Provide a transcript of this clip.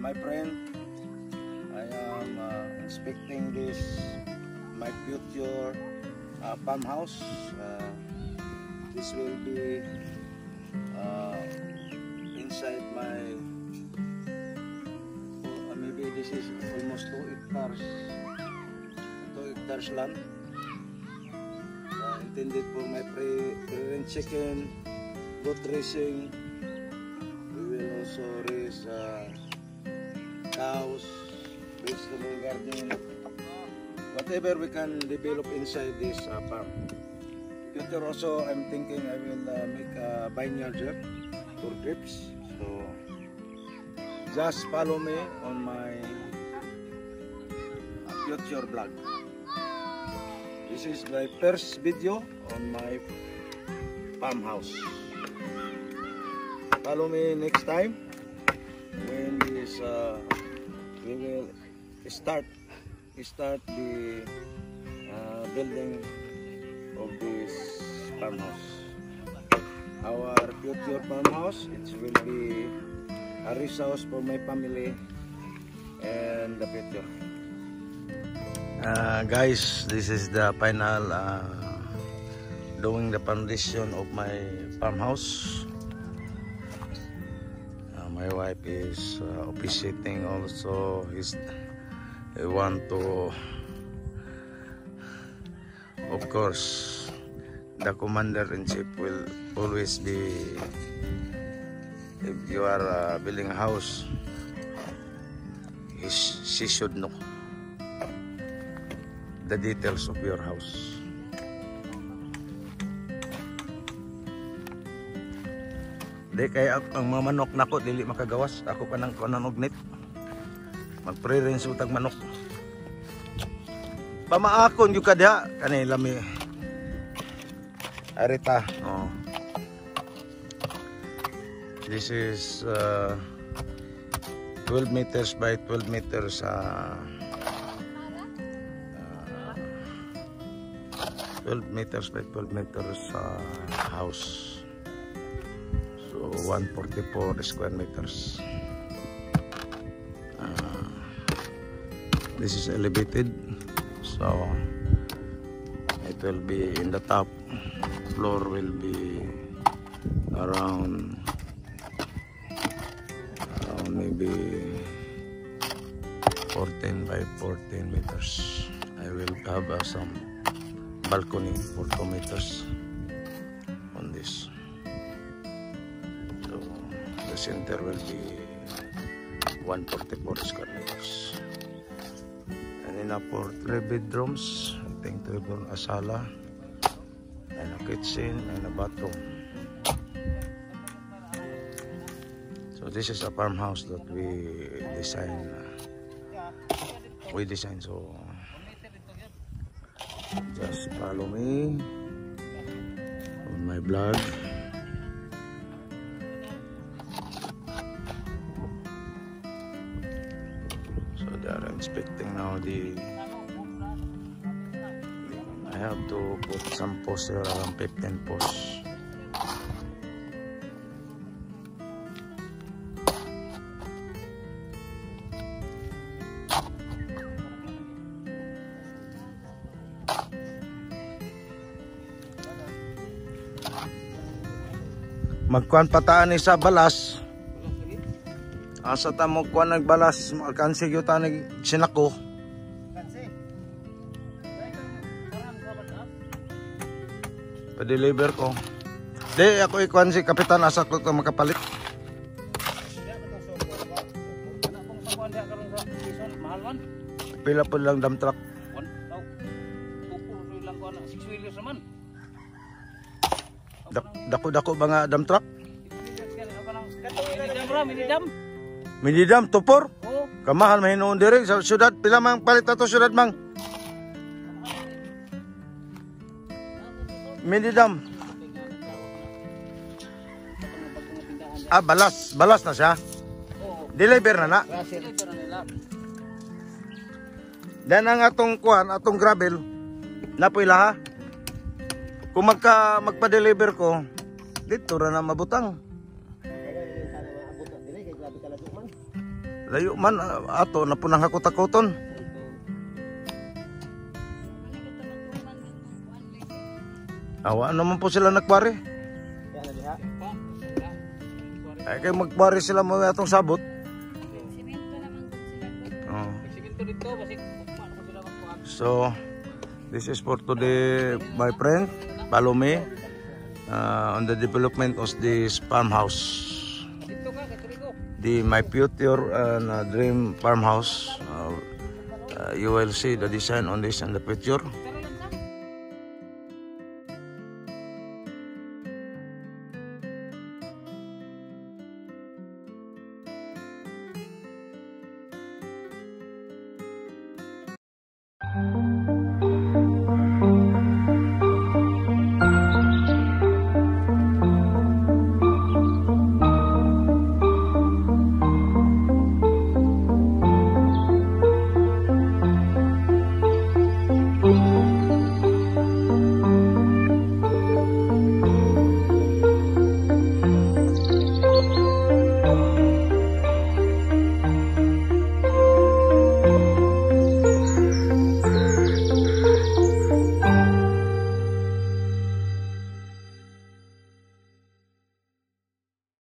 my friend, I am inspecting this my future farmhouse. This will be inside my maybe this is almost 2 hectares land, intended for my pre-range chicken, goat raising. We will also raise cows, vegetable garden, whatever we can develop inside this farm. Future also, I'm thinking I will make a vineyard here for grapes. So just follow me on my future vlog. This is my first video on my farmhouse. Follow me next time when this we will start the building of this farmhouse. Our future farmhouse, it will be a resource for my family and the future. Guys, this is the final doing the foundation of my farmhouse. My wife is officiating also. I want to, of course, the commander-in-chief will always be, if you are building a house, she should know the details of your house. Di kaya ang mga manok nako dili makagawas, ako pa nang kunanugnit. Magpre-rinse utag manok. Pamaakon yung kadya kanila mi arita. Oh. This is 12 meters by 12 meters 12 meters by 12 meters house. So 144 square meters. This is elevated, so it will be in the top floor will be around maybe 14 by 14 meters. I will have some balcony for 2 meters on this. So the center will be 144 square meters. And enough for 3 bedrooms. I think 3 bedrooms, a sala, and a kitchen, and a bathroom. So this is a farmhouse that we design. So just follow me on my blog. So they are inspecting now I have to put some posts here, around 15 posts. Magkuhan pataan ni sa balas. Asa ta mo kuhan nagbalas, kansi gyud ta nag sinako. Pa-deliver ko. Di ako ikuhan si kapitan, asa ko ito makapalit. Pila po lang dump truck. Dako-dako ba nga dump truck? Minidam, tupor? Kamahal mahinoon diri sa syudad. Pila mang palit ato syudad mang? Minidam. Balas na siya. Deliver na na. Dan ang atong kuan, atong gravel napoy laha. Kung magpa-deliver ko, dito ra na mabutang. Layo man ato na punang hakot-hakoton. Awa naman po sila nagpare. Ay kay magpare sila mo atong sabot. Oh. So this is for today, my friend. Follow me on the development of this farmhouse. My future dream farmhouse. You will see the design on this in the future.